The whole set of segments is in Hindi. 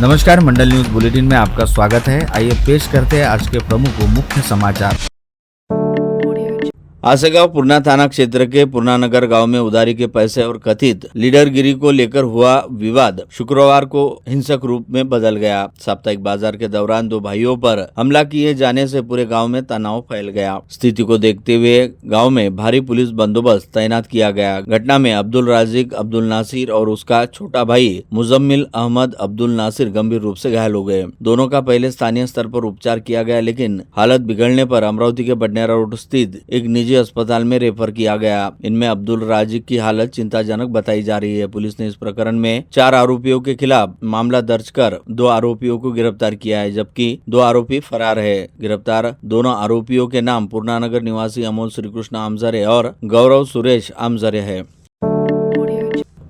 नमस्कार, मंडल न्यूज बुलेटिन में आपका स्वागत है। आइए पेश करते हैं आज के प्रमुख व मुख्य समाचार। आसेगांव पूर्णा थाना क्षेत्र के पूर्णानगर गांव में उधारी के पैसे और कथित लीडरगिरी को लेकर हुआ विवाद शुक्रवार को हिंसक रूप में बदल गया। साप्ताहिक बाजार के दौरान दो भाइयों पर हमला किए जाने से पूरे गांव में तनाव फैल गया। स्थिति को देखते हुए गांव में भारी पुलिस बंदोबस्त तैनात किया गया। घटना में अब्दुल राजिक अब्दुल नासिर और उसका छोटा भाई मुजम्मिल अहमद अब्दुल नासिर गंभीर रूप से घायल हो गए। दोनों का पहले स्थानीय स्तर पर उपचार किया गया, लेकिन हालत बिगड़ने पर अमरावती के बडनेरा रोड स्थित एक निजी अस्पताल में रेफर किया गया। इनमें अब्दुल राजिक की हालत चिंताजनक बताई जा रही है। पुलिस ने इस प्रकरण में 4 आरोपियों के खिलाफ मामला दर्ज कर 2 आरोपियों को गिरफ्तार किया है, जबकि 2 आरोपी फरार है। गिरफ्तार दोनों आरोपियों के नाम पूर्णानगर निवासी अमोल श्रीकृष्ण आमजरे और गौरव सुरेश आमजरे है।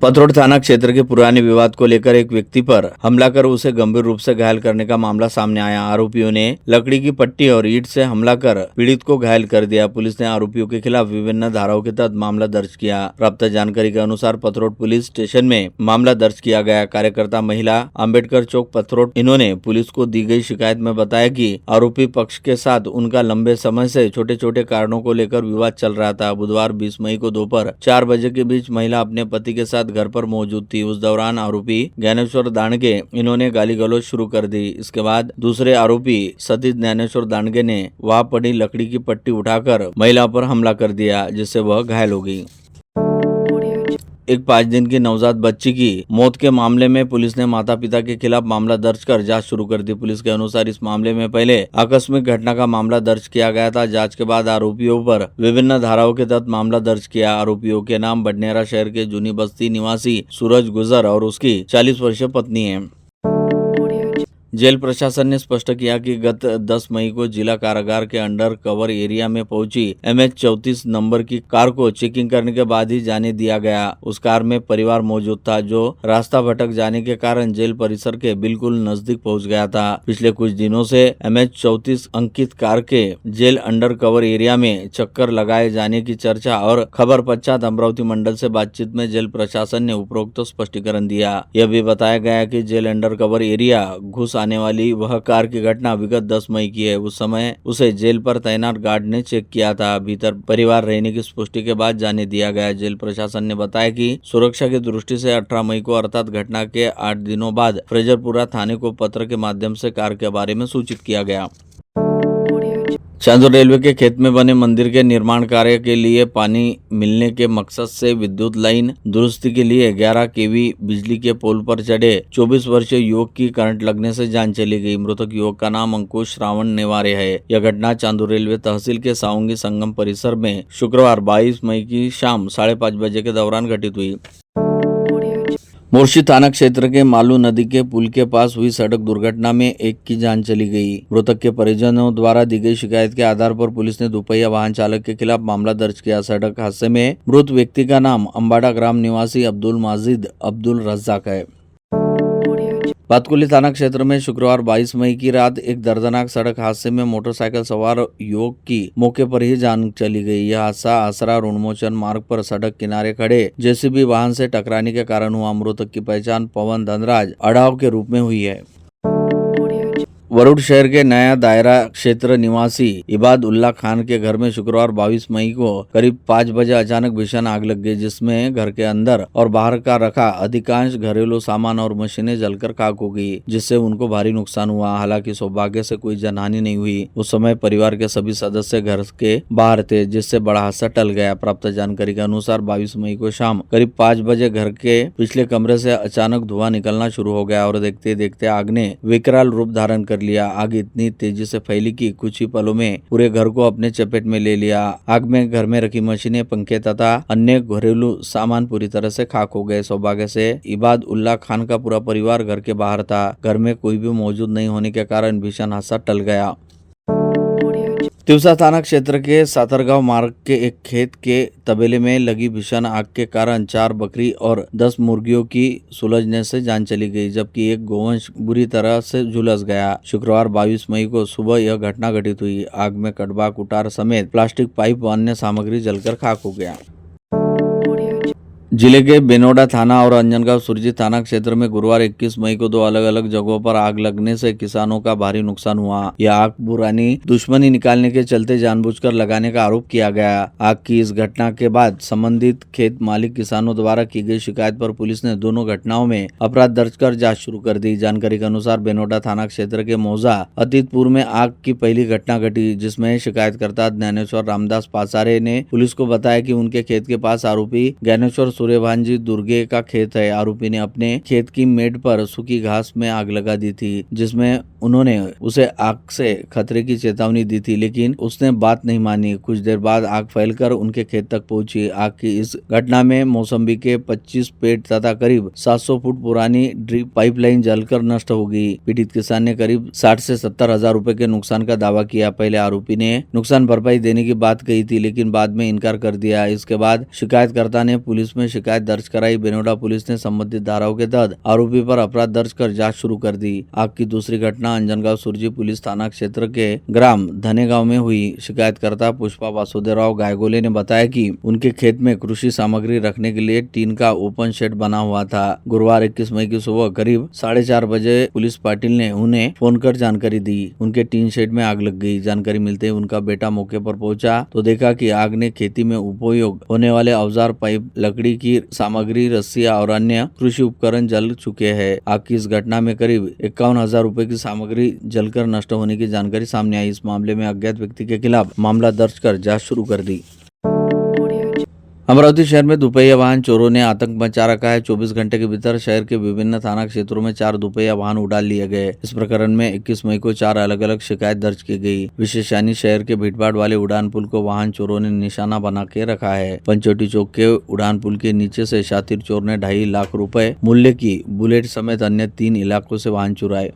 पथरोड थाना क्षेत्र के पुराने विवाद को लेकर एक व्यक्ति पर हमला कर उसे गंभीर रूप से घायल करने का मामला सामने आया। आरोपियों ने लकड़ी की पट्टी और ईंट से हमला कर पीड़ित को घायल कर दिया। पुलिस ने आरोपियों के खिलाफ विभिन्न धाराओं के तहत मामला दर्ज किया। प्राप्त जानकारी के अनुसार पथरोड पुलिस स्टेशन में मामला दर्ज किया गया। कार्यकर्ता महिला अम्बेडकर चौक पथरोड इन्होंने पुलिस को दी गई शिकायत में बताया कि आरोपी पक्ष के साथ उनका लंबे समय से छोटे छोटे कारणों को लेकर विवाद चल रहा था। बुधवार 20 मई को दोपहर 4 बजे के बीच महिला अपने पति के साथ घर पर मौजूद थी। उस दौरान आरोपी ज्ञानेश्वर दांडगे इन्होंने गाली गलौज शुरू कर दी। इसके बाद दूसरे आरोपी सतीश ज्ञानेश्वर दांडगे ने वहां पड़ी लकड़ी की पट्टी उठाकर महिला पर हमला कर दिया, जिससे वह घायल हो गई। एक 5 दिन की नवजात बच्ची की मौत के मामले में पुलिस ने माता पिता के खिलाफ मामला दर्ज कर जांच शुरू कर दी। पुलिस के अनुसार इस मामले में पहले आकस्मिक घटना का मामला दर्ज किया गया था। जांच के बाद आरोपियों पर विभिन्न धाराओं के तहत मामला दर्ज किया। आरोपियों के नाम बडनेरा शहर के जूनी बस्ती निवासी सूरज गुजर और उसकी 40 वर्षीय पत्नी है। जेल प्रशासन ने स्पष्ट किया कि गत 10 मई को जिला कारागार के अंडर कवर एरिया में पहुंची MH34 नंबर की कार को चेकिंग करने के बाद ही जाने दिया गया। उस कार में परिवार मौजूद था, जो रास्ता भटक जाने के कारण जेल परिसर के बिल्कुल नजदीक पहुंच गया था। पिछले कुछ दिनों से MH34 अंकित कार के जेल अंडर कवर एरिया में चक्कर लगाए जाने की चर्चा और खबर पश्चात अमरावती मंडल से बातचीत में जेल प्रशासन ने उपरोक्त स्पष्टीकरण दिया। यह भी बताया गया कि जेल अंडर कवर एरिया घुस आने वाली वह कार की घटना विगत 10 मई की है। उस समय उसे जेल पर तैनात गार्ड ने चेक किया था। भीतर परिवार रहने की पुष्टि के बाद जाने दिया गया। जेल प्रशासन ने बताया कि सुरक्षा की दृष्टि से 18 मई को अर्थात घटना के 8 दिनों बाद फ्रेजरपुरा थाने को पत्र के माध्यम से कार के बारे में सूचित किया गया। चांदोर रेलवे के खेत में बने मंदिर के निर्माण कार्य के लिए पानी मिलने के मकसद से विद्युत लाइन दुरुस्ती के लिए 11 kV बिजली के पोल पर चढ़े 24 वर्षीय युवक की करंट लगने से जान चली गई। मृतक युवक का नाम अंकुश श्रावण नेवारे है। यह घटना चांदोर रेलवे तहसील के सावंगी संगम परिसर में शुक्रवार 22 मई की शाम 5:30 बजे के दौरान घटित हुई। मोर्शी थाना क्षेत्र के मालू नदी के पुल के पास हुई सड़क दुर्घटना में एक की जान चली गई। मृतक के परिजनों द्वारा दी गई शिकायत के आधार पर पुलिस ने दुपहिया वाहन चालक के खिलाफ मामला दर्ज किया। सड़क हादसे में मृत व्यक्ति का नाम अंबाड़ा ग्राम निवासी अब्दुल माजिद अब्दुल रज्जाक है। बातकुली थाना क्षेत्र में शुक्रवार 22 मई की रात एक दर्दनाक सड़क हादसे में मोटरसाइकिल सवार युवक की मौके पर ही जान चली गई। यह हादसा आसरा रुणमोचन मार्ग पर सड़क किनारे खड़े JCB वाहन से टकराने के कारण हुआ। मृतक की पहचान पवन धनराज अड़ाव के रूप में हुई है। वरुड शहर के नया दायरा क्षेत्र निवासी इबाद उल्लाह खान के घर में शुक्रवार 22 मई को करीब 5 बजे अचानक भीषण आग लग गई, जिसमें घर के अंदर और बाहर का रखा अधिकांश घरेलू सामान और मशीनें जलकर खाक हो गई, जिससे उनको भारी नुकसान हुआ। हालांकि सौभाग्य से कोई जनहानि नहीं हुई। उस समय परिवार के सभी सदस्य घर के बाहर थे, जिससे बड़ा हादसा टल गया। प्राप्त जानकारी के अनुसार 22 मई को शाम करीब 5 बजे घर के पिछले कमरे से अचानक धुआं निकलना शुरू हो गया और देखते देखते आग ने विकराल रूप धारण कर लिया। आग इतनी तेजी से फैली कि कुछ ही पलों में पूरे घर को अपने चपेट में ले लिया। आग में घर में रखी मशीनें, पंखे तथा अन्य घरेलू सामान पूरी तरह से खाक हो गए। सौभाग्य से इबाद उल्लाह खान का पूरा परिवार घर के बाहर था। घर में कोई भी मौजूद नहीं होने के कारण भीषण हादसा टल गया। तिवसा थाना क्षेत्र के सातरगांव मार्ग के एक खेत के तबेले में लगी भीषण आग के कारण 4 बकरी और 10 मुर्गियों की सुलझने से जान चली गई, जबकि एक गोवंश बुरी तरह से झुलस गया। शुक्रवार 22 मई को सुबह यह घटना घटित हुई। आग में कड़वा, कुटार समेत प्लास्टिक पाइप व अन्य सामग्री जलकर खाक हो गया। जिले के बेनोडा थाना और अंजनगांव सुरजीत थाना क्षेत्र में गुरुवार 21 मई को दो अलग अलग जगहों पर आग लगने से किसानों का भारी नुकसान हुआ। यह आग पुरानी दुश्मनी निकालने के चलते जानबूझकर लगाने का आरोप किया गया। आग की इस घटना के बाद संबंधित खेत मालिक किसानों द्वारा की गई शिकायत पर पुलिस ने दोनों घटनाओं में अपराध दर्ज कर जाँच शुरू कर दी। जानकारी के अनुसार बेनोडा थाना क्षेत्र के मौजा अतीतपुर में आग की पहली घटना घटी, जिसमें शिकायतकर्ता ज्ञानेश्वर रामदास पासारे ने पुलिस को बताया कि उनके खेत के पास आरोपी ज्ञानेश्वर सूर्यभानजी दुर्गे का खेत है। आरोपी ने अपने खेत की मेड़ पर सूखी घास में आग लगा दी थी, जिसमें उन्होंने उसे आग से खतरे की चेतावनी दी थी, लेकिन उसने बात नहीं मानी। कुछ देर बाद आग फैलकर उनके खेत तक पहुंची। आग की इस घटना में मौसम्बी के 25 पेड़ तथा करीब 700 फुट पुरानी ड्रिप पाइपलाइन जलकर नष्ट हो गई। पीड़ित किसान ने करीब 60 से 70 हजार रुपए के नुकसान का दावा किया। पहले आरोपी ने नुकसान भरपाई देने की बात कही थी, लेकिन बाद में इनकार कर दिया। इसके बाद शिकायतकर्ता ने पुलिस में शिकायत दर्ज कराई। बेनोडा पुलिस ने संबंधित धाराओं के तहत आरोपी पर अपराध दर्ज कर जांच शुरू कर दी। आग की दूसरी घटना अंजनगांव सुरजी पुलिस थाना क्षेत्र के ग्राम धनेगांव में हुई। शिकायतकर्ता पुष्पा वासुदेवराव गायगोले ने बताया कि उनके खेत में कृषि सामग्री रखने के लिए टीन का ओपन शेड बना हुआ था। गुरुवार 21 मई की सुबह करीब 4:30 बजे पुलिस पाटिल ने उन्हें फोन कर जानकारी दी। उनके टीन शेड में आग लग गई। जानकारी मिलते ही उनका बेटा मौके पर पहुंचा तो देखा कि आग ने खेती में उपयोग होने वाले औजार, पाइप, लकड़ी की सामग्री, रस्सियां और अन्य कृषि उपकरण जल चुके हैं। आग की इस घटना में करीब 51,000 रुपए की सामग्री जलकर नष्ट होने की जानकारी सामने आई। इस मामले में अज्ञात व्यक्ति के खिलाफ मामला दर्ज कर जांच शुरू कर दी। अमरावती शहर में दुपहिया वाहन चोरों ने आतंक मचा रखा है। 24 घंटे के भीतर शहर के विभिन्न थाना क्षेत्रों में 4 दुपहिया वाहन उड़ा लिए गए। इस प्रकरण में 21 मई को 4 अलग अलग शिकायत दर्ज की गई। विशेष यानी शहर के भीड़भाड़ वाले उड़ान पुल को वाहन चोरों ने निशाना बना के रखा है। पंचवटी चौक के उड़ान पुल के नीचे से शातिर चोर ने 2.5 लाख रुपए मूल्य की बुलेट समेत अन्य 3 इलाकों से वाहन चुराए।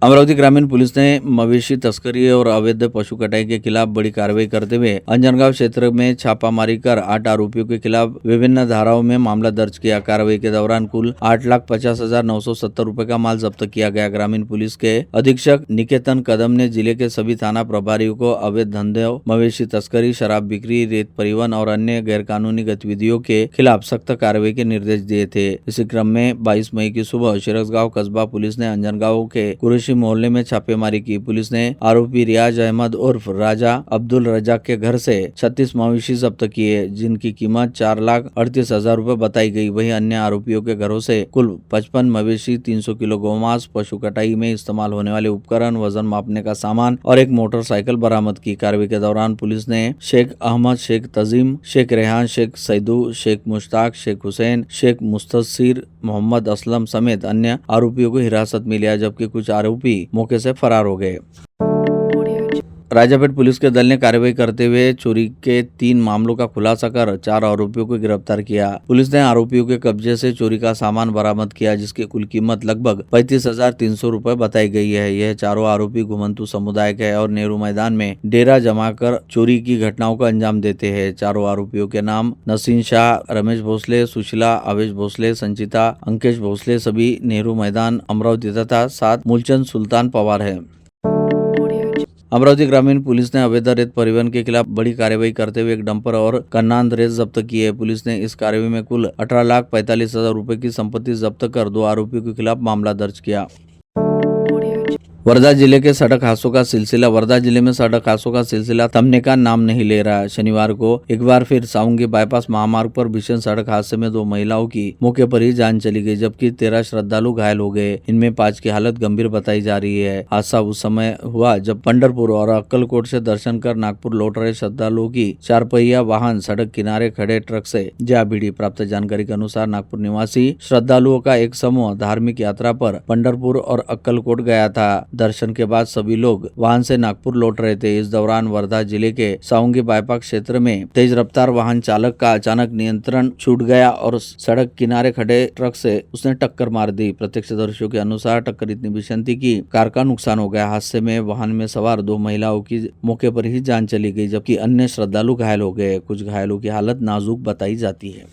अमरावती ग्रामीण पुलिस ने मवेशी तस्करी और अवैध पशु कटाई के खिलाफ बड़ी कार्रवाई करते हुए अंजनगांव क्षेत्र में छापामारी कर 8 आरोपियों के खिलाफ विभिन्न धाराओं में मामला दर्ज किया। कार्रवाई के दौरान कुल 8,50,970 रुपए का माल जब्त किया गया। ग्रामीण पुलिस के अधीक्षक निकेतन कदम ने जिले के सभी थाना प्रभारियों को अवैध धंधों, मवेशी तस्करी, शराब बिक्री, रेत परिवहन और अन्य गैरकानूनी गतिविधियों के खिलाफ सख्त कार्रवाई के निर्देश दिए थे। इसी क्रम में 22 मई की सुबह शिरसगांव कस्बा पुलिस ने अंजनगांव के मोहल्ले में छापेमारी की। पुलिस ने आरोपी रियाज अहमद उर्फ राजा अब्दुल रजाक के घर से 36 मवेशी जब्त किए, जिनकी कीमत 4,38,000 रुपए बताई गई। वहीं अन्य आरोपियों के घरों से कुल 55 मवेशी, 300 किलो गौमांस, पशु कटाई में इस्तेमाल होने वाले उपकरण, वजन मापने का सामान और एक मोटरसाइकिल बरामद की। कार्रवाई के दौरान पुलिस ने शेख अहमद, शेख तजीम, शेख रेहान, शेख सैदू, शेख मुश्ताक, शेख हुसैन, शेख मुस्तसिर, मोहम्मद असलम समेत अन्य आरोपियों को हिरासत में लिया, जबकि कुछ आरोपी मौके से फरार हो गए। राजापेट पुलिस के दल ने कार्रवाई करते हुए चोरी के 3 मामलों का खुलासा कर 4 आरोपियों को गिरफ्तार किया। पुलिस ने आरोपियों के कब्जे से चोरी का सामान बरामद किया, जिसकी कुल कीमत लगभग 35,300 रुपए बताई गई है। यह चारों आरोपी घुमंतु समुदाय के और नेहरू मैदान में डेरा जमाकर चोरी की घटनाओं को अंजाम देते हैं। चारों आरोपियों के नाम नसीन शाह, रमेश भोसले, सुशीला, आवेश भोसले, संचिता, अंकेश भोसले सभी नेहरू मैदान अमरावती तथा 7 मूलचंद सुल्तान पवार है। अमरावती ग्रामीण पुलिस ने अवैध रेत परिवहन के खिलाफ बड़ी कार्रवाई करते हुए एक डंपर और कन्नान रेत जब्त की है। पुलिस ने इस कार्रवाई में कुल 18,45,000 रुपए की संपत्ति जब्त कर 2 आरोपियों के खिलाफ मामला दर्ज किया। वर्धा जिले के सड़क हादसों का सिलसिला वर्धा जिले में सड़क हादसों का सिलसिला थमने का नाम नहीं ले रहा है। शनिवार को एक बार फिर साउंगी बाईपास महामार्ग पर भीषण सड़क हादसे में 2 महिलाओं की मौके पर ही जान चली गई, जबकि 13 श्रद्धालु घायल हो गए। इनमें 5 की हालत गंभीर बताई जा रही है। हादसा उस समय हुआ जब पंढरपुर और अक्कलकोट से दर्शन कर नागपुर लौट रहे श्रद्धालुओं की 4 पहिया वाहन सड़क किनारे खड़े ट्रक से जा भिड़ी। प्राप्त जानकारी के अनुसार नागपुर निवासी श्रद्धालुओं का एक समूह धार्मिक यात्रा पर पंढरपुर और अक्कलकोट गया था। दर्शन के बाद सभी लोग वाहन से नागपुर लौट रहे थे। इस दौरान वर्धा जिले के साउंगी बाईपास क्षेत्र में तेज रफ्तार वाहन चालक का अचानक नियंत्रण छूट गया और सड़क किनारे खड़े ट्रक से उसने टक्कर मार दी। प्रत्यक्षदर्शियों के अनुसार टक्कर इतनी भीषण थी कि कार का नुकसान हो गया। हादसे में वाहन में सवार 2 महिलाओं की मौके पर ही जान चली गई, जबकि अन्य श्रद्धालु घायल हो गए। कुछ घायलों की हालत नाजुक बताई जाती है।